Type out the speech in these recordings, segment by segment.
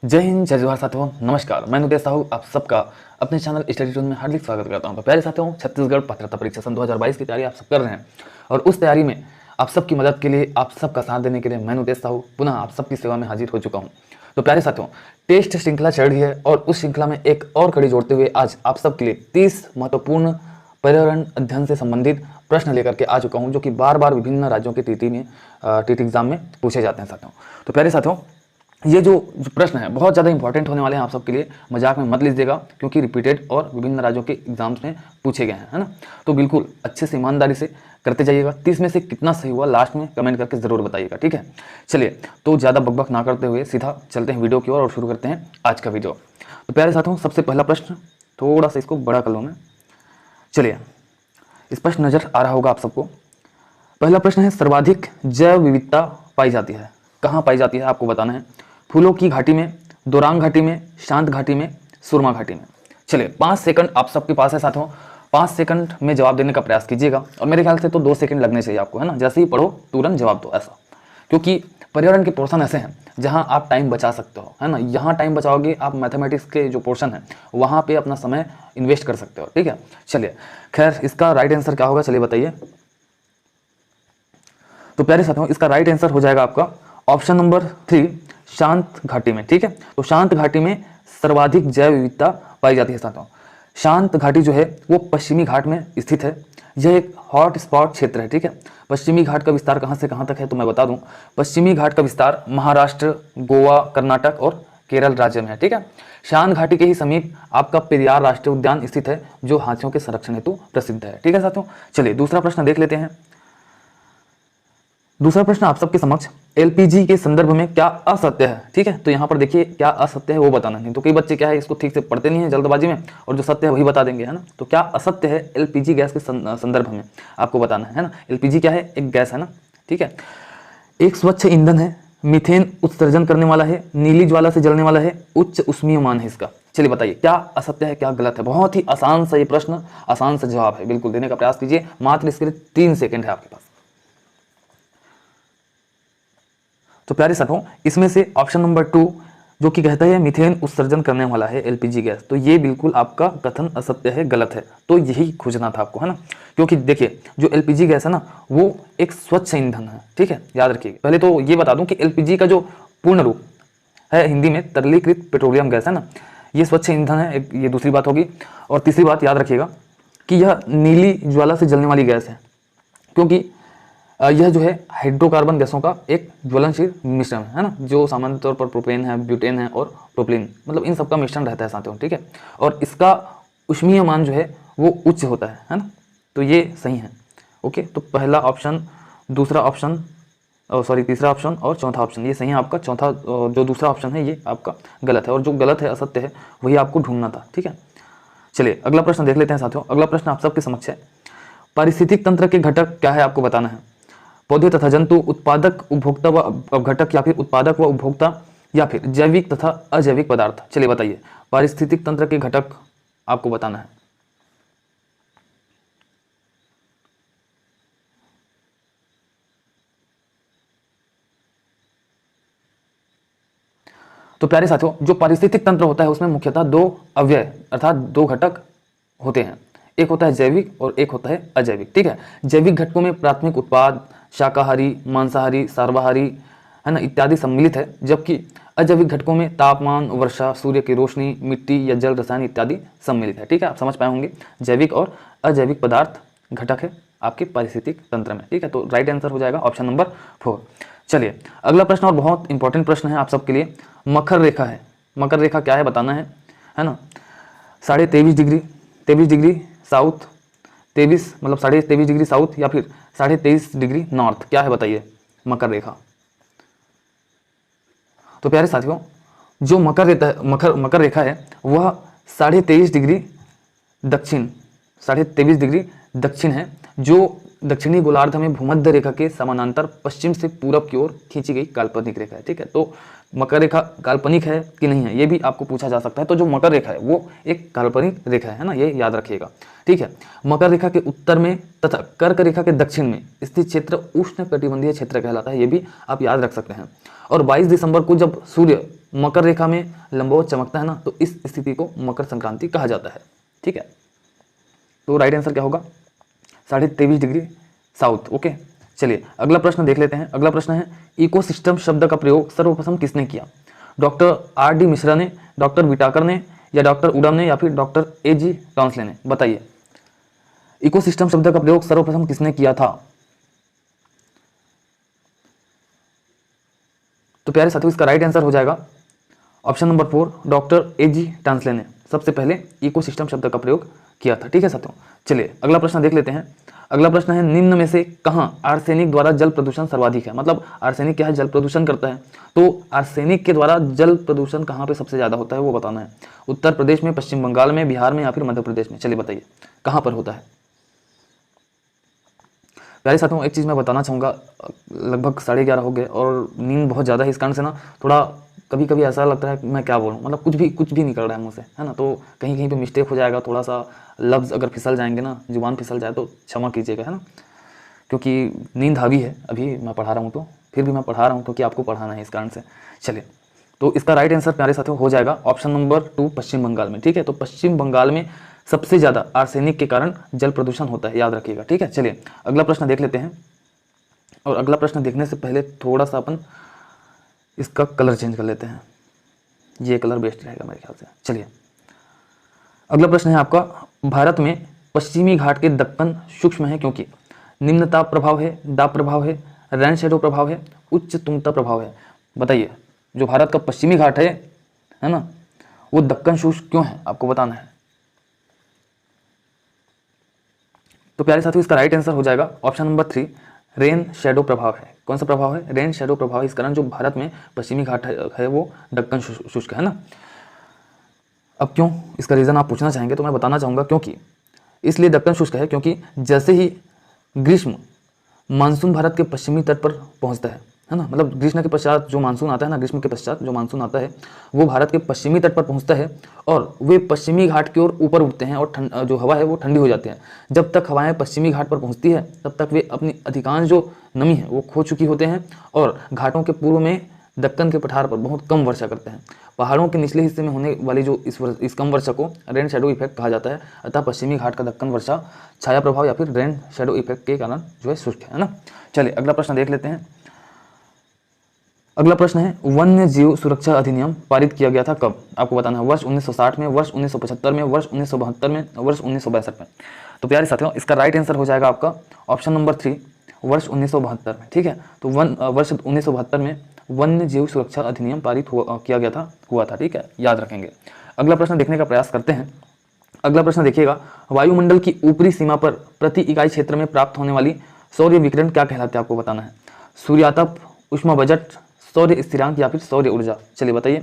जय हिंद, जय जोहार साथियों। नमस्कार, मैं नुदेश साहू आप सबका अपने चैनल स्टडी टून में हार्दिक स्वागत करता हूं। तो प्यारे साथियों, छत्तीसगढ़ पात्रता परीक्षा सन 2022 की तैयारी आप सब कर रहे हैं और उस तैयारी में आप सबकी मदद के लिए, आप सबका साथ देने के लिए मैं नुदेश साहू पुनः आप सबकी सेवा में हाजिर हो चुका हूँ। तो प्यारे साथियों, टेस्ट श्रृंखला चल रही है और उस श्रृंखला में एक और कड़ी जोड़ते हुए आज आप सबके लिए 30 महत्वपूर्ण पर्यावरण अध्ययन से संबंधित प्रश्न लेकर के आ चुका हूँ, जो कि बार बार विभिन्न राज्यों के टीटी एग्जाम में पूछे जाते हैं साथियों। तो प्यारे साथियों, ये जो प्रश्न है बहुत ज़्यादा इंपॉर्टेंट होने वाले हैं आप सबके लिए, मजाक में मत लीजिएगा, क्योंकि रिपीटेड और विभिन्न राज्यों के एग्जाम्स में पूछे गए हैं, है ना। तो बिल्कुल अच्छे से ईमानदारी से करते जाइएगा। 30 में से कितना सही हुआ लास्ट में कमेंट करके ज़रूर बताइएगा, ठीक है। चलिए, तो ज़्यादा बकबक ना करते हुए सीधा चलते हैं वीडियो की ओर और शुरू करते हैं आज का वीडियो। तो प्यारे साथियों, सबसे पहला प्रश्न, थोड़ा सा इसको बड़ा कर लूँ मैं। चलिए, इस प्रश्न नज़र आ रहा होगा आप सबको। पहला प्रश्न है, सर्वाधिक जैव विविधता पाई जाती है, कहाँ पाई जाती है आपको बताना है। फूलों की घाटी में, दोरांग घाटी में, शांत घाटी में, सुरमा घाटी में। चलिए, 5 सेकंड आप सबके पास है साथियों। 5 सेकंड में जवाब देने का प्रयास कीजिएगा और मेरे ख्याल से तो 2 सेकंड लगने चाहिए आपको, है ना। जैसे ही पढ़ो तुरंत जवाब दो, ऐसा, क्योंकि पर्यावरण के पोर्शन ऐसे हैं जहां आप टाइम बचा सकते हो, है ना। यहाँ टाइम बचाओगे आप, मैथमेटिक्स के जो पोर्शन है वहाँ पे अपना समय इन्वेस्ट कर सकते हो, ठीक है। चलिए, खैर इसका राइट आंसर क्या होगा, चलिए बताइए। तो प्यारे साथियों, इसका राइट आंसर हो जाएगा आपका ऑप्शन नंबर 3, शांत घाटी में, ठीक है। तो शांत घाटी में सर्वाधिक जैव विविधता पाई जाती है साथियों। शांत घाटी जो है वो पश्चिमी घाट में स्थित है। यह एक हॉट स्पॉट क्षेत्र है, ठीक है। पश्चिमी घाट का विस्तार कहाँ से कहाँ तक है तो मैं बता दूं। पश्चिमी घाट का विस्तार महाराष्ट्र, गोवा, कर्नाटक और केरल राज्य में है, ठीक है। शांत घाटी के ही समीप आपका पेरियार राष्ट्रीय उद्यान स्थित है, जो हाथियों के संरक्षण हेतु प्रसिद्ध है, ठीक है साथियों। चलिए, दूसरा प्रश्न देख लेते हैं। दूसरा प्रश्न आप सबके समक्ष, एलपीजी के संदर्भ में क्या असत्य है, ठीक है। तो यहाँ पर देखिए, क्या असत्य है वो बताना है। तो कई बच्चे क्या है, इसको ठीक से पढ़ते नहीं है जल्दबाजी में, और जो सत्य है वही बता देंगे, है ना। तो क्या असत्य है एलपीजी गैस के संदर्भ में आपको बताना है ना। एलपीजी क्या है, एक गैस है ना, ठीक है। एक स्वच्छ ईंधन है, मीथेन उत्सर्जन करने वाला है, नीली ज्वाला से जलने वाला है, उच्च उष्मीयमान है इसका। चलिए बताइए, क्या असत्य है, क्या गलत है। बहुत ही आसान सा ये प्रश्न, आसान सा जवाब है, बिल्कुल देने का प्रयास कीजिए। मात्र इसके लिए 3 सेकंड है आपके पास। तो प्यारे साथियों, इसमें से ऑप्शन नंबर 2 जो कि कहता है मीथेन उत्सर्जन करने वाला है एलपीजी गैस, तो ये बिल्कुल आपका कथन असत्य है, गलत है। तो यही खोजना था आपको, है ना। क्योंकि देखिए, जो एलपीजी गैस है ना वो एक स्वच्छ ईंधन है, ठीक है, याद रखिएगा। पहले तो ये बता दूं कि एलपीजी का जो पूर्ण रूप है हिंदी में तरलीकृत पेट्रोलियम गैस है ना, ये स्वच्छ ईंधन है, ये दूसरी बात होगी। और तीसरी बात याद रखिएगा कि यह नीली ज्वाला से जलने वाली गैस है, क्योंकि यह जो है हाइड्रोकार्बन गैसों का एक ज्वलनशील मिश्रण है ना, जो सामान्य तौर पर प्रोपेन है, ब्यूटेन है और प्रोपिलीन, मतलब इन सबका मिश्रण रहता है साथियों, ठीक है। और इसका उष्मीय मान जो है वो उच्च होता है ना। तो ये सही है, ओके। तो पहला ऑप्शन, दूसरा ऑप्शन, सॉरी तीसरा ऑप्शन और चौथा ऑप्शन ये सही है आपका। चौथा जो दूसरा ऑप्शन है ये आपका गलत है, और जो गलत है, असत्य है, वही आपको ढूंढना था, ठीक है। चलिए, अगला प्रश्न देख लेते हैं साथियों। अगला प्रश्न आप सबके समक्ष है, पारिस्थितिक तंत्र के घटक क्या है आपको बताना है। पौधे तथा जंतु, उत्पादक, उपभोक्ता व अपघटक, या फिर उत्पादक व उपभोक्ता, या फिर जैविक तथा अजैविक पदार्थ। चलिए बताइए, पारिस्थितिक तंत्र के घटक आपको बताना है। तो प्यारे साथियों, जो पारिस्थितिक तंत्र होता है उसमें मुख्यतः 2 अव्यय अर्थात 2 घटक होते हैं। एक होता है जैविक और एक होता है अजैविक, ठीक है। जैविक घटकों में प्राथमिक उत्पाद, शाकाहारी, मांसाहारी, सर्वाहारी, है ना, इत्यादि सम्मिलित है, जबकि अजैविक घटकों में तापमान, वर्षा, सूर्य की रोशनी, मिट्टी या जल, रसायन इत्यादि सम्मिलित है, ठीक है। आप समझ पाए होंगे, जैविक और अजैविक पदार्थ घटक है आपके पारिस्थितिक तंत्र में, ठीक है। तो राइट आंसर हो जाएगा ऑप्शन नंबर 4। चलिए, अगला प्रश्न और बहुत इंपॉर्टेंट प्रश्न है आप सबके लिए। मकर रेखा है, मकर रेखा क्या है बताना है ना। 23.5 डिग्री साउथ, 23 मतलब 23.5 डिग्री साउथ, या फिर 23.5 डिग्री नॉर्थ, क्या है बताइए मकर रेखा। तो प्यारे साथियों, जो मकर रेखा है वह 23.5 डिग्री दक्षिण, 23.5 डिग्री दक्षिण है, जो दक्षिणी गोलार्ध में भूमध्य रेखा के समानांतर पश्चिम से पूरब की ओर खींची गई काल्पनिक रेखा है, ठीक है। तो मकर रेखा काल्पनिक है कि नहीं है ये भी आपको पूछा जा सकता है। तो जो मकर रेखा है वो एक काल्पनिक रेखा है ना, ये याद रखिएगा, ठीक है। मकर रेखा के उत्तर में तथा कर्क रेखा के दक्षिण में स्थित क्षेत्र उष्ण कटिबंधीय क्षेत्र कहलाता है, ये भी आप याद रख सकते हैं। और 22 दिसंबर को जब सूर्य मकर रेखा में लंबवत चमकता है ना, तो इस स्थिति को मकर संक्रांति कहा जाता है। ठीक है, तो राइट आंसर क्या होगा? 23.5 डिग्री साउथ। ओके, चलिए अगला प्रश्न देख लेते हैं। अगला प्रश्न है, इकोसिस्टम शब्द का प्रयोग सर्वप्रथम किसने किया? Doctor R.D. मिश्रा ने, डॉक्टर विटाकर ने, या डॉक्टर उडम ने, या फिर डॉक्टर A.G. टॉन्सले ने? बताइए, इकोसिस्टम शब्द का प्रयोग सर्वप्रथम किसने किया था? तो प्यारे साथियों, इसका राइट आंसर हो जाएगा option number 4, doctor A.G. Tansley ने सबसे पहले इकोसिस्टम शब्द का प्रयोग किया था। ठीक है साथियों, चलिए अगला प्रश्न देख लेते हैं। अगला प्रश्न है, निम्न में से कहाँ आर्सेनिक द्वारा जल प्रदूषण सर्वाधिक है? मतलब आर्सेनिक क्या है? जल प्रदूषण करता है। तो आर्सेनिक के द्वारा जल प्रदूषण कहाँ पे सबसे ज़्यादा होता है वो बताना है। उत्तर प्रदेश में, पश्चिम बंगाल में, बिहार में, या फिर मध्य प्रदेश में? चलिए बताइए कहाँ पर होता है। प्यारे साथियों, एक चीज़ मैं बताना चाहूँगा, लगभग 11:30 हो गए और नींद बहुत ज़्यादा है, इस कारण से ना थोड़ा कभी कभी ऐसा लगता है कि मैं क्या बोलूँ, मतलब कुछ भी निकल रहा है मुँह से, है ना। तो कहीं कहीं पे मिस्टेक हो जाएगा, थोड़ा सा लफ्ज़ अगर फिसल जाएंगे ना, जुबान फिसल जाए तो क्षमा कीजिएगा, है ना, क्योंकि नींद हावी है। अभी मैं पढ़ा रहा हूँ, तो फिर भी मैं पढ़ा रहा हूँ क्योंकि आपको पढ़ाना है, इस कारण से। चलिए, तो इसका राइट आंसर प्यारे साथियों हो जाएगा ऑप्शन नंबर 2, पश्चिम बंगाल में। ठीक है, तो पश्चिम बंगाल में सबसे ज़्यादा आर्सेनिक के कारण जल प्रदूषण होता है, याद रखिएगा। ठीक है, चलिए अगला प्रश्न देख लेते हैं। और अगला प्रश्न देखने से पहले थोड़ा सा अपन इसका कलर चेंज कर लेते हैं, ये कलर बेस्ट रहेगा मेरे ख्याल से। चलिए अगला प्रश्न है आपका, भारत में पश्चिमी घाट के दक्कन सूक्ष्म है क्योंकि निम्न ताप प्रभाव है, दाब प्रभाव है, रैन शैडो प्रभाव है, उच्च तुंगता प्रभाव है? बताइए, जो भारत का पश्चिमी घाट है ना, वो दक्कन शुष्क क्यों है, आपको बताना है। तो प्यारे साथियों, इसका राइट आंसर हो जाएगा ऑप्शन नंबर 3, रेन शैडो प्रभाव है। कौन सा प्रभाव है? रेन शैडो प्रभाव। इस कारण जो भारत में पश्चिमी घाट है वो दक्कन शुष्क है ना। अब क्यों, इसका रीज़न आप पूछना चाहेंगे, तो मैं बताना चाहूँगा क्योंकि इसलिए दक्कन शुष्क है क्योंकि जैसे ही ग्रीष्म मानसून भारत के पश्चिमी तट पर पहुँचता है ना, मतलब ग्रीष्म के पश्चात जो मानसून आता है ना, ग्रीष्म के पश्चात जो मानसून आता है वो भारत के पश्चिमी तट पर पहुंचता है और वे पश्चिमी घाट की ओर ऊपर उठते हैं और जो हवा है वो ठंडी हो जाती है। जब तक हवाएं पश्चिमी घाट पर पहुंचती है तब तक वे अपनी अधिकांश जो नमी है वो खो चुकी होते हैं और घाटों के पूर्व में दक्कन के पठार पर बहुत कम वर्षा करते हैं। पहाड़ों के निचले हिस्से में होने वाली जो इस कम वर्षा को रेन शैडो इफेक्ट कहा जाता है। अतः पश्चिमी घाट का दक्कन वर्षा छाया प्रभाव या फिर रेन शैडो इफेक्ट के कारण जो है शुष्क है ना। चलिए अगला प्रश्न देख लेते हैं। अगला प्रश्न है, वन्य जीव सुरक्षा अधिनियम पारित किया गया था कब? आपको बताना है, वर्ष 1960 में, वर्ष 1975 में, वर्ष 1972 में, वर्ष 1962 में? तो प्यारे साथियों, इसका राइट आंसर हो जाएगा आपका ऑप्शन नंबर 3, वर्ष 1972 में। ठीक है, तो वर्ष 1972 में वन्य जीव सुरक्षा अधिनियम पारित हुआ था। ठीक है, याद रखेंगे। अगला प्रश्न देखने का प्रयास करते हैं। अगला प्रश्न देखिएगा, वायुमंडल की ऊपरी सीमा पर प्रति इकाई क्षेत्र में प्राप्त होने वाली सौर्य विकिरण क्या कहलाते हैं? आपको बताना है, सूर्यातप, ऊष्मा बजट, सौर्य स्थिरांक या फिर सौर्य ऊर्जा? चलिए बताइए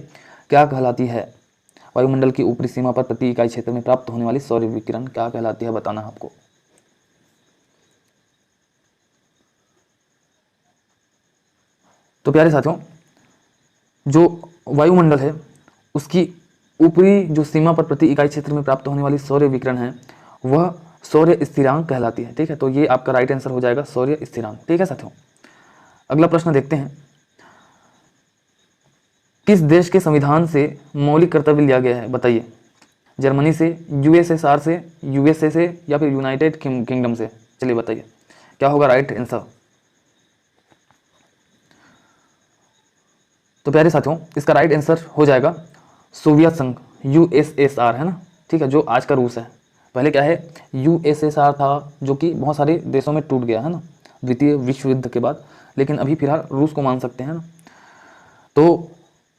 क्या कहलाती है वायुमंडल की ऊपरी सीमा पर प्रति इकाई क्षेत्र में प्राप्त होने वाली सौर्य विकिरण क्या कहलाती है, बताना है आपको। तो प्यारे साथियों, जो वायुमंडल है उसकी ऊपरी जो सीमा पर प्रति इकाई क्षेत्र में प्राप्त होने वाली सौर्य विकिरण है वह सौर्य स्थिरांक कहलाती है। ठीक है, तो ये आपका राइट आंसर हो जाएगा सौर्य स्थिरांक। ठीक है साथियों, अगला प्रश्न देखते हैं। किस देश के संविधान से मौलिक कर्तव्य लिया गया है? बताइए, जर्मनी से, यूएसएसआर से, यूएसए से, या फिर यूनाइटेड किंगडम से? चलिए बताइए क्या होगा राइट आंसर। तो प्यारे साथियों, इसका राइट आंसर हो जाएगा सोवियत संघ, यूएसएसआर, है ना। ठीक है, जो आज का रूस है। पहले क्या है, यूएसएसआर था जो कि बहुत सारे देशों में टूट गया है ना द्वितीय विश्व युद्ध के बाद, लेकिन अभी फिलहाल रूस को मान सकते हैं ना। तो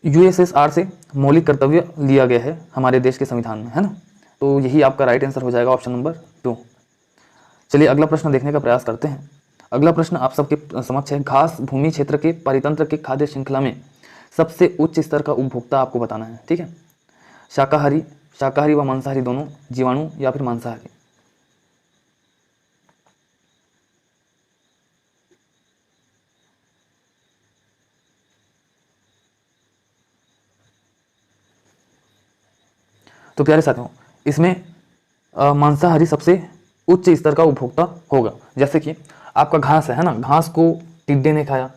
यूएसएसआर से मौलिक कर्तव्य लिया गया है हमारे देश के संविधान में, है ना। तो यही आपका राइट आंसर हो जाएगा ऑप्शन नंबर 2। चलिए अगला प्रश्न देखने का प्रयास करते हैं। अगला प्रश्न आप सबके समक्ष है, घास भूमि क्षेत्र के परितंत्र के खाद्य श्रृंखला में सबसे उच्च स्तर का उपभोक्ता आपको बताना है। ठीक है, शाकाहारी व मांसाहारी दोनों, जीवाणु या फिर मांसाहारी? तो प्यारे साथियों, इसमें मांसाहारी सबसे उच्च स्तर का उपभोक्ता होगा। जैसे कि आपका घास है ना, घास को टिड्डे ने खाया,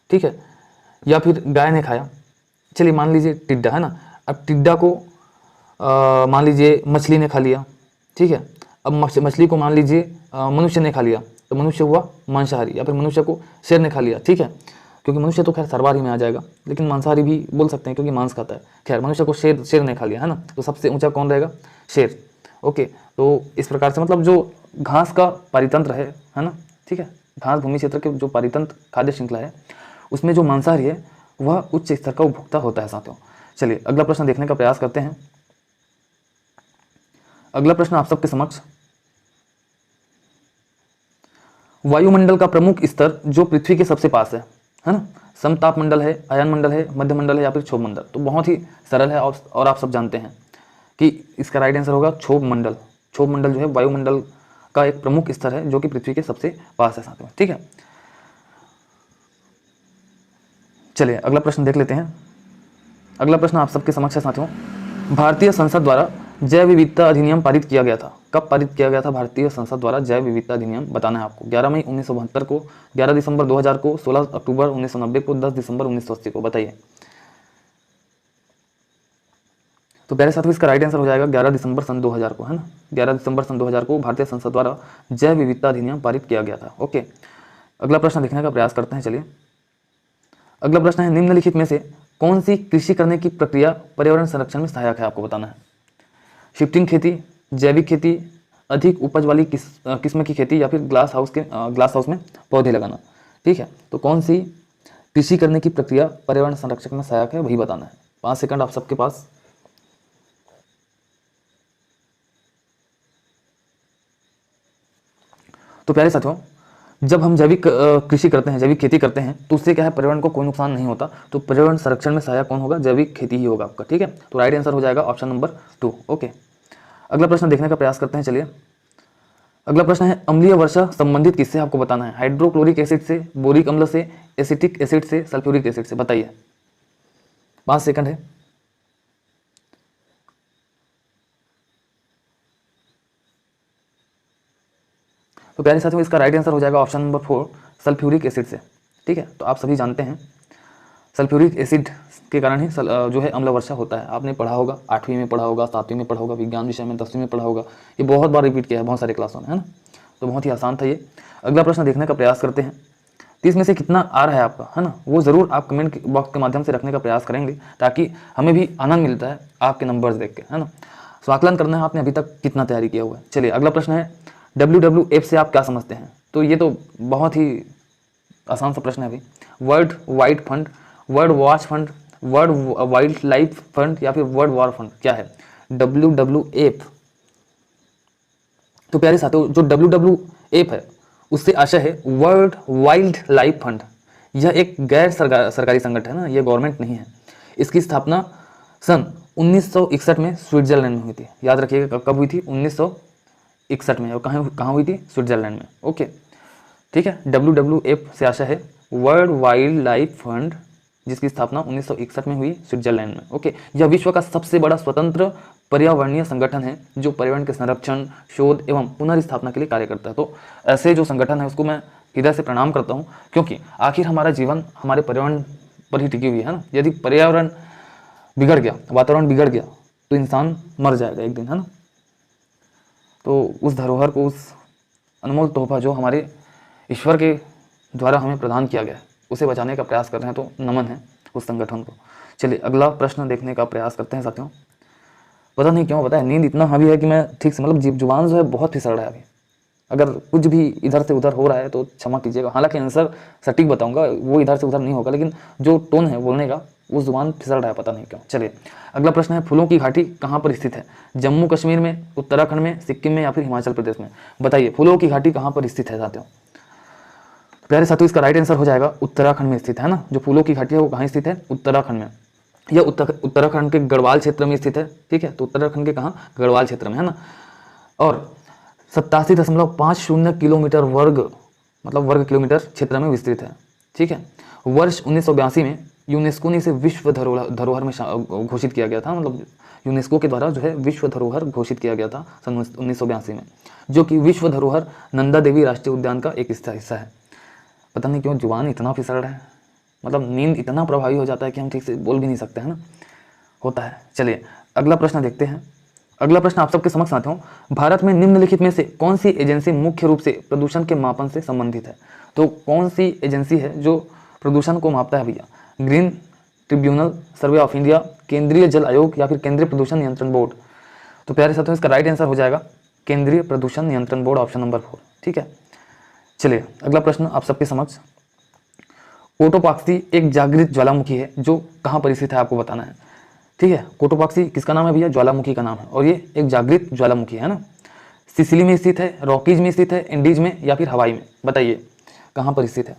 ठीक है, या फिर गाय ने खाया। चलिए मान लीजिए टिड्डा है ना, अब टिड्डा को मान लीजिए मछली ने खा लिया, ठीक है। अब मछली को मान लीजिए मनुष्य ने खा लिया, तो मनुष्य हुआ मांसाहारी, या फिर मनुष्य को शेर ने खा लिया, ठीक है। क्योंकि मनुष्य तो खैर सर्वाहारी में आ जाएगा, लेकिन मांसाहारी भी बोल सकते हैं क्योंकि मांस खाता है। खैर मनुष्य को शेर ने खा लिया है ना, तो सबसे ऊंचा कौन रहेगा? शेर। ओके, तो इस प्रकार से मतलब जो घास का पारितंत्र है ना, ठीक है, घास भूमि क्षेत्र के जो पारितंत्र खाद्य श्रृंखला है उसमें जो मांसाहारी है वह उच्च स्तर का उपभोक्ता होता है साथियों। चलिए अगला प्रश्न देखने का प्रयास करते हैं। अगला प्रश्न आप सबके समक्ष, वायुमंडल का प्रमुख स्तर जो पृथ्वी के सबसे पास है ना, समताप मंडल है, अयन मंडल है, मध्य मंडल है या फिर क्षोभ मंडल? तो बहुत ही सरल है और आप सब जानते हैं कि इसका राइट आंसर होगा क्षोभ मंडल। क्षोभ मंडल जो है वायुमंडल का एक प्रमुख स्तर है जो कि पृथ्वी के सबसे पास है साथियों, ठीक है। चलिए अगला प्रश्न देख लेते हैं। अगला प्रश्न आप सबके समक्ष है साथियों, भारतीय संसद द्वारा जैव विविधता अधिनियम पारित किया गया था। कब पारित किया गया था भारतीय संसद द्वारा जैव विविधता अधिनियम? बताना है आपको। 11 मई 1972 को, 11 दिसंबर 2000 को, 16 अक्टूबर 1990 को, 10 दिसंबर 1980 को? बताइए। तो प्यारे साथियों इसका राइट आंसर हो जाएगा 11 दिसंबर सन 2000 को, है ना। 11 दिसंबर सन 2000 को भारतीय संसद द्वारा जैव विविधता अधिनियम पारित किया गया था। ओके, अगला प्रश्न देखने का प्रयास करते हैं। चलिए अगला प्रश्न है, निम्नलिखित में से कौन सी कृषि करने की प्रक्रिया पर्यावरण संरक्षण में सहायक है? आपको बताना है। शिफ्टिंग खेती, जैविक खेती, अधिक उपज वाली किस्म की खेती, या फिर ग्लास हाउस में पौधे लगाना, ठीक है। तो कौन सी कृषि करने की प्रक्रिया पर्यावरण संरक्षण में सहायक है वही बताना है। 5 सेकंड आप सबके पास। तो प्यारे साथियों, जब हम जैविक कृषि करते हैं, जैविक खेती करते हैं, तो उससे क्या है, पर्यावरण को कोई नुकसान नहीं होता। तो पर्यावरण संरक्षण में सहायक कौन होगा? जैविक खेती ही होगा आपका, ठीक है। तो राइट आंसर हो जाएगा ऑप्शन नंबर 2। ओके, अगला प्रश्न देखने का प्रयास करते हैं। चलिए अगला प्रश्न है, अम्लीय वर्षा संबंधित किससे? आपको बताना है। हाइड्रोक्लोरिक एसिड से, बोरिक अम्ल से, एसिटिक एसिड से, सल्फ्यूरिक एसिड से? बताइए, 5 सेकंड है। तो प्यारे साथियों इसका राइट आंसर हो जाएगा ऑप्शन नंबर 4, सल्फ्यूरिक एसिड से, ठीक है। तो आप सभी जानते हैं सल्फ्यूरिक एसिड के कारण ही जो है अम्ल वर्षा होता है। आपने पढ़ा होगा, 8वीं में पढ़ा होगा, 7वीं में पढ़ा होगा, विज्ञान विषय में 10वीं में पढ़ा होगा। ये बहुत बार रिपीट किया है बहुत सारे क्लासों में, है ना। तो बहुत ही आसान था ये। अगला प्रश्न देखने का प्रयास करते हैं। 30 में से कितना आ रहा है आपका, है ना, वो ज़रूर आप कमेंट बॉक्स के माध्यम से रखने का प्रयास करेंगे, ताकि हमें भी आनंद मिलता है आपके नंबर्स देख के, है ना। स्वाकलन करना है आपने अभी तक कितना तैयारी किया हुआ है। चलिए अगला प्रश्न है, WWF से आप क्या समझते हैं? तो ये तो बहुत ही आसान सा प्रश्न है अभी। World wide fund, world watch fund, world wild life fund, या फिर वर्ल्ड वॉर फंड? क्या है WWF? तो प्यारे साथियों जो WWF है उससे आशय है वर्ल्ड वाइल्ड लाइफ फंड। यह एक गैर सरकारी संगठन है ना, यह गवर्नमेंट नहीं है। इसकी स्थापना सन 1961 में स्विट्जरलैंड में हुई थी। याद रखिएगा कब हुई थी? 1961 में। और कहाँ हुई थी? स्विट्जरलैंड में। ओके, ठीक है। WWF से आशा है वर्ल्ड वाइल्ड लाइफ फंड, जिसकी स्थापना 1961 में हुई स्विट्जरलैंड में। ओके, यह विश्व का सबसे बड़ा स्वतंत्र पर्यावरणीय संगठन है जो पर्यावरण के संरक्षण, शोध एवं पुनर्स्थापना के लिए कार्य करता है। तो ऐसे जो संगठन है उसको मैं हृदय से प्रणाम करता हूँ, क्योंकि आखिर हमारा जीवन हमारे पर्यावरण पर ही टिकी हुई है ना। यदि पर्यावरण बिगड़ गया, वातावरण बिगड़ गया, तो इंसान मर जाएगा एक दिन, है ना। तो उस धरोहर को, उस अनमोल तोहफा जो हमारे ईश्वर के द्वारा हमें प्रदान किया गया है, उसे बचाने का प्रयास कर रहे हैं, तो नमन है उस संगठन को। चलिए अगला प्रश्न देखने का प्रयास करते हैं साथियों। पता नहीं क्यों, पता है नींद इतना हावी है कि मैं ठीक से, मतलब जुबान जो है बहुत फिसल रहा है अभी। अगर कुछ भी इधर से उधर हो रहा है तो क्षमा कीजिएगा। हालांकि आंसर सटीक बताऊंगा, वो इधर से उधर नहीं होगा, लेकिन जो टोन है बोलने का वो जुबान फिसल रहा है, पता नहीं क्यों। चलिए अगला प्रश्न है, फूलों की घाटी कहाँ पर स्थित है? जम्मू कश्मीर में, उत्तराखंड में, सिक्किम में, या फिर हिमाचल प्रदेश में? बताइए फूलों की घाटी कहाँ पर स्थित है साथियों। प्यारे साथियों इसका राइट आंसर हो जाएगा उत्तराखंड में स्थित है ना। जो फूलों की घाटी है वो कहाँ स्थित है? उत्तराखंड में। यह उत्तराखंड के गढ़वाल क्षेत्र में स्थित है, ठीक है। तो उत्तराखंड के कहाँ? गढ़वाल क्षेत्र में, है ना। और 87.50 किलोमीटर वर्ग, मतलब वर्ग किलोमीटर क्षेत्र में विस्तृत है, ठीक है। वर्ष 1982 में यूनेस्को ने इसे विश्व धरोहर में घोषित किया गया था। मतलब यूनेस्को के द्वारा जो है विश्व धरोहर घोषित किया गया था सन 1982 में, जो कि विश्व धरोहर नंदा देवी राष्ट्रीय उद्यान का एक हिस्सा है। पता नहीं क्यों जुबान इतना फिसल रहा है, मतलब नींद इतना प्रभावी हो जाता है कि हम ठीक से बोल भी नहीं सकते, है ना, होता है। चलिए अगला प्रश्न देखते हैं। अगला प्रश्न आप सबके समक्ष आते हूँ। भारत में निम्नलिखित में से कौन सी एजेंसी मुख्य रूप से प्रदूषण के मापन से संबंधित है? तो कौन सी एजेंसी है जो प्रदूषण को मापता है भैया? Green tribunal, survey of India, केंद्रीय जल आयोग या फिर केंद्रीय प्रदूषण नियंत्रण बोर्ड? तो प्यारे साथियों इसका राइट आंसर हो जाएगा केंद्रीय प्रदूषण नियंत्रण बोर्ड, ऑप्शन नंबर 4। ठीक है, चलिए अगला प्रश्न आप सबके समक्ष। कोटोपाक्सी एक जागृत ज्वालामुखी है जो कहाँ पर स्थित है, आपको बताना है। ठीक है, कोटोपाक्सी किसका नाम है भैया? ज्वालामुखी का नाम है, और ये एक जागृत ज्वालामुखी है ना। सिसिली में स्थित है, रॉकीज में स्थित है, इंडीज में या फिर हवाई में? बताइए कहाँ पर स्थित है।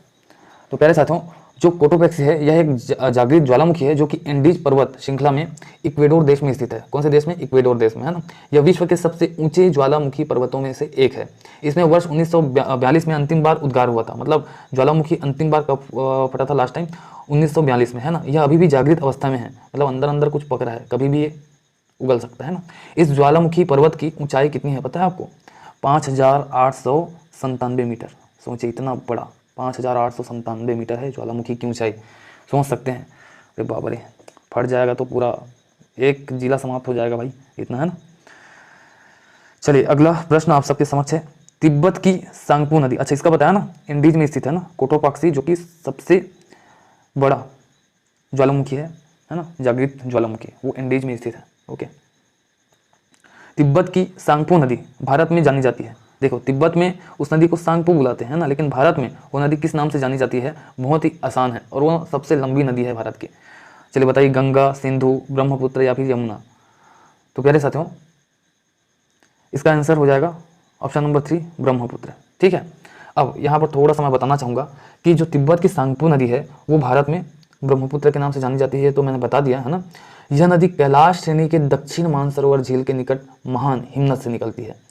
तो प्यारे साथियों जो कोटोपैक्सी है यह एक जागृत ज्वालामुखी है जो कि एंडीज पर्वत श्रृंखला में इक्वेडोर देश में स्थित है। कौन से देश में? इक्वेडोर देश में, है ना। यह विश्व के सबसे ऊंचे ज्वालामुखी पर्वतों में से एक है। इसमें वर्ष 1942 में अंतिम बार उद्गार हुआ था, मतलब ज्वालामुखी अंतिम बार कब फटा था लास्ट टाइम? 1942 में, है ना। यह अभी भी जागृत अवस्था में है, मतलब अंदर अंदर कुछ पक रहा है, कभी भी ये उगल सकता है ना। इस ज्वालामुखी पर्वत की ऊंचाई कितनी है पता है आपको? 5897 मीटर। सोचिए इतना बड़ा 5897 मीटर है ज्वालामुखी की ऊंचाई। सोच सकते हैं, अरे बाप रे, फट जाएगा तो पूरा एक जिला समाप्त हो जाएगा भाई, इतना, है ना। चलिए अगला प्रश्न आप सबके समक्ष है। तिब्बत की सांगपो नदी, अच्छा इसका बताया ना, इंडीज में स्थित है ना कोटोपाक्सी, जो कि सबसे बड़ा ज्वालामुखी है ना, जागृत ज्वालामुखी, वो इंडीज में स्थित है। ओके, तिब्बत की सांगपो नदी भारत में जानी जाती है। देखो तिब्बत में उस नदी को सांगपो बुलाते हैं ना, लेकिन भारत में वो नदी किस नाम से जानी जाती है? बहुत ही आसान है, और वो सबसे लंबी नदी है भारत की। चलिए बताइए, गंगा, सिंधु, ब्रह्मपुत्र या फिर यमुना? तो प्यारे साथियों इसका आंसर हो जाएगा ऑप्शन नंबर 3, ब्रह्मपुत्र। ठीक है, अब यहाँ पर थोड़ा सा मैं बताना चाहूँगा कि जो तिब्बत की सांगपो नदी है वो भारत में ब्रह्मपुत्र के नाम से जानी जाती है, तो मैंने बता दिया है ना। यह नदी कैलाश श्रेणी के दक्षिण मानसरोवर झील के निकट महान हिमनद से निकलती है।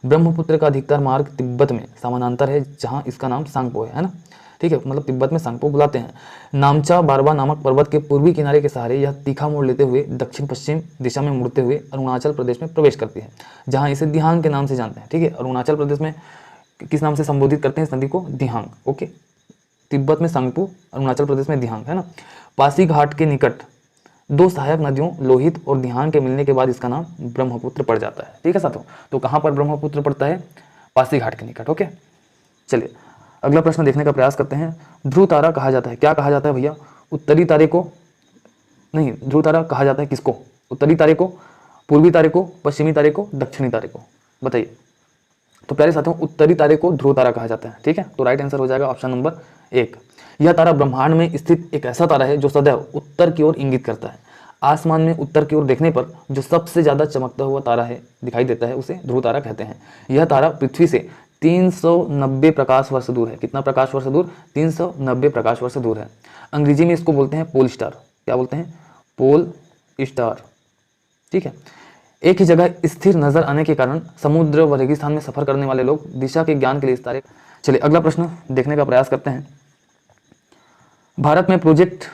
ब्रह्मपुत्र का अधिकतर मार्ग तिब्बत में समानांतर है, जहाँ इसका नाम सांगपो है ना। ठीक है, मतलब तिब्बत में सांगपो बुलाते हैं। नामचा बारबा नामक पर्वत के पूर्वी किनारे के सहारे यह तीखा मोड़ लेते हुए दक्षिण पश्चिम दिशा में मुड़ते हुए अरुणाचल प्रदेश में प्रवेश करती है, जहाँ इसे दिहांग के नाम से जानते हैं। ठीक है, अरुणाचल प्रदेश में किस नाम से संबोधित करते हैं इस नदी को? दिहांग। ओके, तिब्बत में सांगपो, अरुणाचल प्रदेश में दिहांग, है ना। पासीघाट के निकट दो सहायक नदियों लोहित और दिहांग के मिलने के बाद इसका नाम ब्रह्मपुत्र पड़ जाता है। ठीक है साथियों, तो कहाँ पर ब्रह्मपुत्र पड़ता है? पासीघाट के निकट। ओके, चलिए अगला प्रश्न देखने का प्रयास करते हैं। ध्रुव तारा कहा जाता है, क्या कहा जाता है भैया? उत्तरी तारे को नहीं, ध्रुव तारा कहा जाता है किसको? उत्तरी तारे को, पूर्वी तारे को, पश्चिमी तारे को, दक्षिणी तारे को? बताइए। तो प्यारे साथियों उत्तरी तारे को ध्रुव तारा कहा जाता है। ठीक है, तो राइट आंसर हो जाएगा ऑप्शन नंबर 1। यह तारा ब्रह्मांड में स्थित एक ऐसा तारा है जो सदैव उत्तर की ओर इंगित करता है। आसमान में उत्तर की ओर देखने पर जो सबसे ज्यादा चमकता हुआ तारा है दिखाई देता है उसे ध्रुव तारा कहते हैं। यह तारा पृथ्वी से 390 प्रकाश वर्ष दूर है। कितना प्रकाश वर्ष दूर? 390 प्रकाश वर्ष दूर है। अंग्रेजी में इसको बोलते हैं पोल स्टार। क्या बोलते हैं? Pole star. ठीक है, एक ही जगह स्थिर नजर आने के कारण समुद्र व रेगिस्तान में सफर करने वाले लोग दिशा के ज्ञान के लिए इस तारे। चलिए अगला प्रश्न देखने का प्रयास करते हैं। भारत में प्रोजेक्ट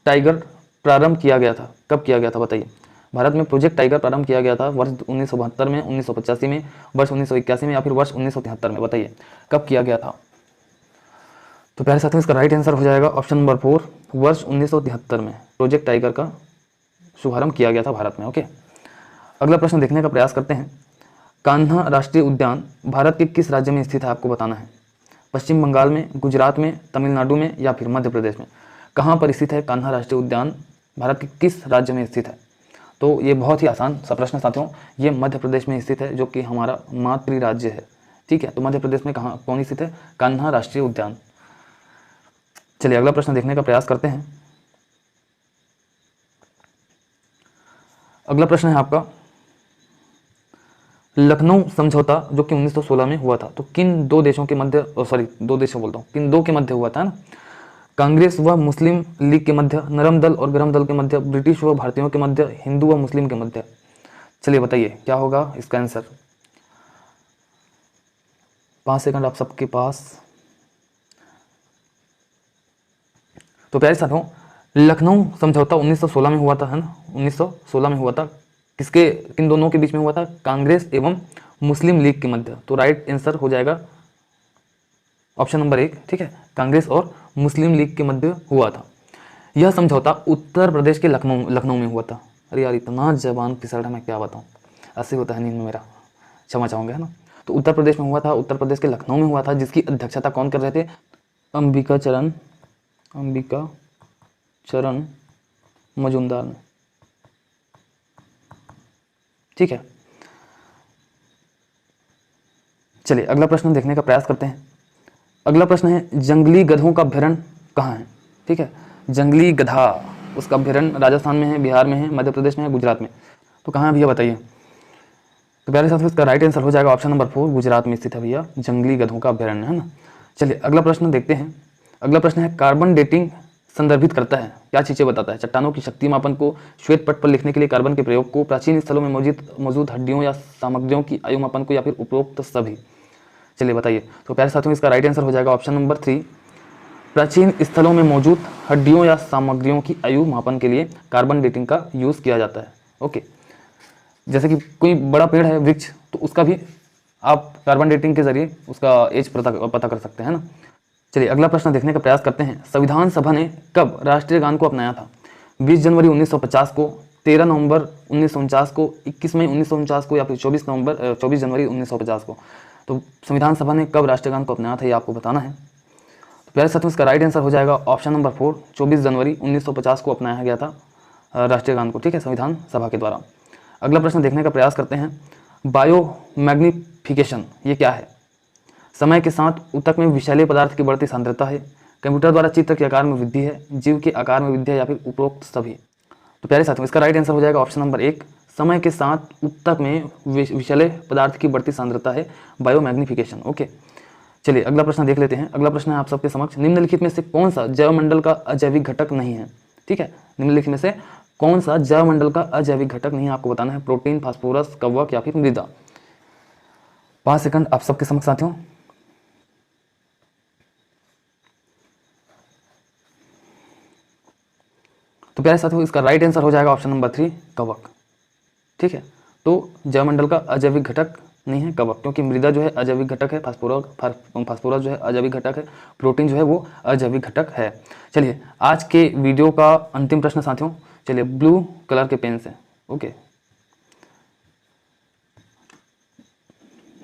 टाइगर प्रारंभ किया गया था, कब किया गया था बताइए? भारत में प्रोजेक्ट टाइगर प्रारंभ किया गया था वर्ष 1972 में, 1985 में, वर्ष 1981 में या फिर वर्ष 1973 में? बताइए कब किया गया था? तो प्यारे साथियों इसका राइट आंसर हो जाएगा ऑप्शन नंबर 4, वर्ष 1973 में प्रोजेक्ट टाइगर का शुभारंभ किया गया था भारत में। ओके, अगला प्रश्न देखने का प्रयास करते हैं। कान्हा राष्ट्रीय उद्यान भारत के किस राज्य में स्थित है, आपको बताना है। पश्चिम बंगाल में, गुजरात में, तमिलनाडु में या फिर मध्य प्रदेश में? कहाँ पर स्थित है कान्हा राष्ट्रीय उद्यान? भारत के किस राज्य में स्थित है? तो ये बहुत ही आसान सा प्रश्न साथियों, ये मध्य प्रदेश में स्थित है, जो कि हमारा मातृ राज्य है। ठीक है, तो मध्य प्रदेश में कहाँ कौन स्थित है? कान्हा राष्ट्रीय उद्यान। चलिए अगला प्रश्न देखने का प्रयास करते हैं। अगला प्रश्न है आपका, लखनऊ समझौता जो कि 1916 में हुआ था, तो किन दो देशों के मध्य, दो देशों बोलता हूँ, किन दो के मध्य हुआ था ना? कांग्रेस व मुस्लिम लीग के मध्य, नरम दल और गरम दल के मध्य, ब्रिटिश व भारतीयों के मध्य, हिंदू व मुस्लिम के मध्य? चलिए बताइए क्या होगा इसका आंसर। 5 सेकंड आप सबके पास। तो प्यारे साथियों लखनऊ समझौता 1916 में हुआ था, है ना, 1916 में हुआ था। किसके, किन दोनों के बीच में हुआ था? कांग्रेस एवं मुस्लिम लीग के मध्य। तो राइट आंसर हो जाएगा ऑप्शन नंबर 1, ठीक है, कांग्रेस और मुस्लिम लीग के मध्य हुआ था। यह समझौता उत्तर प्रदेश के लखनऊ में हुआ था। अरे यार इतना जबान फिसल रहा है, मैं क्या बताऊँ, ऐसे होता है नींद में मेरा, क्षमा चाहूँगा, है ना। तो उत्तर प्रदेश में हुआ था, उत्तर प्रदेश के लखनऊ में हुआ था, जिसकी अध्यक्षता कौन कर रहे थे? अंबिका चरण मजूमदार ने, ठीक है। चलिए अगला प्रश्न देखने का प्रयास करते हैं। अगला प्रश्न है जंगली गधों का अभ्यारण्य कहाँ है? ठीक है, जंगली गधा, उसका अभ्यारण्य राजस्थान में है, बिहार में है, मध्य प्रदेश में है, गुजरात में। तो कहाँ है भैया बताइए? तो प्यारे साथियों इसका राइट आंसर हो जाएगा ऑप्शन नंबर 4, गुजरात में स्थित है भैया जंगली गधों का अभ्यारण्य, है ना। चलिए अगला प्रश्न देखते हैं। अगला प्रश्न है कार्बन डेटिंग संदर्भित करता है, क्या चीज़ें बताता है? चट्टानों की शक्ति मापन को, श्वेत पट पर लिखने के लिए कार्बन के प्रयोग को, प्राचीन स्थलों में मौजूद हड्डियों या सामग्रियों की आयु मापन को, या फिर उपरोक्त सभी। चलिए बताइए। तो प्यारे साथियों इसका राइट आंसर हो जाएगा ऑप्शन नंबर 3, प्राचीन स्थलों में मौजूद हड्डियों या सामग्रियों की आयु मापन के लिए कार्बन डेटिंग का यूज़ किया जाता है। ओके, जैसे कि कोई बड़ा पेड़ है, वृक्ष, तो उसका भी आप कार्बन डेटिंग के जरिए उसका एज पता कर सकते हैं ना। चलिए अगला प्रश्न देखने का प्रयास करते हैं। संविधान सभा ने कब राष्ट्रीय गान को अपनाया था? 20 जनवरी 1950 को, 13 नवंबर 1949 को, 21 मई 1949 को, या फिर 24 जनवरी 1950 को। तो संविधान सभा ने कब राष्ट्रीय गान को अपनाया था, ये आपको बताना है। तो प्यारे साथियों इसका राइट आंसर हो जाएगा ऑप्शन नंबर 4, 24 जनवरी 1950 को अपनाया गया था राष्ट्रीय गान को, ठीक है, संविधान सभा के द्वारा। अगला प्रश्न देखने का प्रयास करते हैं। बायोमैग्निफिकेशन ये क्या है? समय के साथ ऊतक में विषैले पदार्थ की बढ़ती सांद्रता है, कंप्यूटर द्वारा चित्र के आकार में वृद्धि है, जीव के आकार में वृद्धि है, या फिर उपरोक्त सभी। तो प्यारे साथियों इसका राइट आंसर हो जाएगा ऑप्शन नंबर 1, समय के साथ ऊतक में विषैले पदार्थ की बढ़ती सांद्रता है बायोमैग्निफिकेशन। ओके, चलिए अगला प्रश्न देख लेते हैं। अगला प्रश्न है आप सबके समक्ष, निम्नलिखित में से कौन सा जैवमंडल का अजैविक घटक नहीं है? ठीक है, निम्नलिखित में से कौन सा जैवमंडल का अजैविक घटक नहीं है, आपको बताना है। प्रोटीन, फास्फोरस, कवक, या फिर मृदा। 5 सेकंड आप सबके समक्ष साथियों। तो प्यारे साथियों इसका राइट आंसर हो जाएगा ऑप्शन नंबर 3, कवक। ठीक है, तो जैवमंडल का अजैविक घटक नहीं है कवक, क्योंकि मृदा जो है अजैविक घटक है, फास्फोरस जो है अजैविक घटक है, प्रोटीन जो है वो अजैविक घटक है। चलिए आज के वीडियो का अंतिम प्रश्न साथियों, चलिए ब्लू कलर के पेन से। ओके,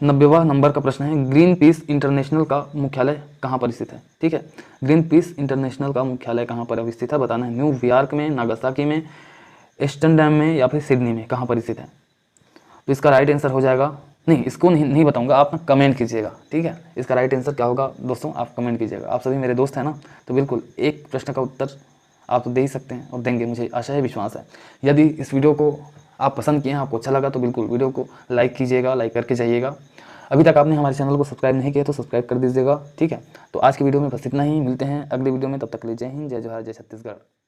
90वां नंबर का प्रश्न है, ग्रीन पीस इंटरनेशनल का मुख्यालय कहाँ पर स्थित है? ठीक है, ग्रीन पीस इंटरनेशनल का मुख्यालय कहाँ पर स्थित है बताना है। न्यूयॉर्क में, नागासाकी में, एम्स्टर्डम में, या फिर सिडनी में, कहाँ पर स्थित है? तो इसका राइट आंसर हो जाएगा, नहीं इसको नहीं बताऊंगा, आप कमेंट कीजिएगा। ठीक है, इसका राइट आंसर क्या होगा दोस्तों, आप कमेंट कीजिएगा। आप सभी मेरे दोस्त हैं ना, तो बिल्कुल एक प्रश्न का उत्तर आप तो दे ही सकते हैं और देंगे, मुझे आशा है, विश्वास है। यदि इस वीडियो को आप पसंद किए हैं, आपको अच्छा लगा, तो बिल्कुल वीडियो को लाइक कीजिएगा, लाइक करके जाइएगा। अभी तक आपने हमारे चैनल को सब्सक्राइब नहीं किया तो सब्सक्राइब कर दीजिएगा। ठीक है, तो आज की वीडियो में बस इतना ही, मिलते हैं अगली वीडियो में, तब तक के लिए जय हिंद, जय जोहार, जय छत्तीसगढ़।